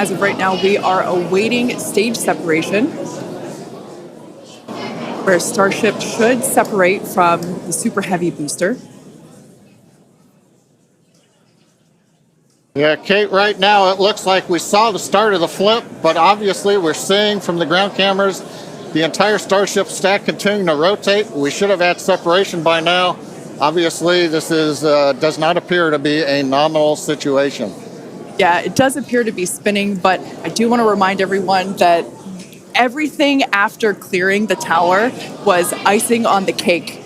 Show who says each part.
Speaker 1: As of right now, we are awaiting stage separation, where Starship should separate from the Super Heavy booster.
Speaker 2: Yeah, Kate, right now it looks like we saw the start of the flip, but obviously we're seeing from the ground cameras the entire Starship stack continuing to rotate. We should have had separation by now. Obviously, this does not appear to be a nominal situation.
Speaker 1: Yeah, it does appear to be spinning, but I do want to remind everyone that everything after clearing the tower was icing on the cake.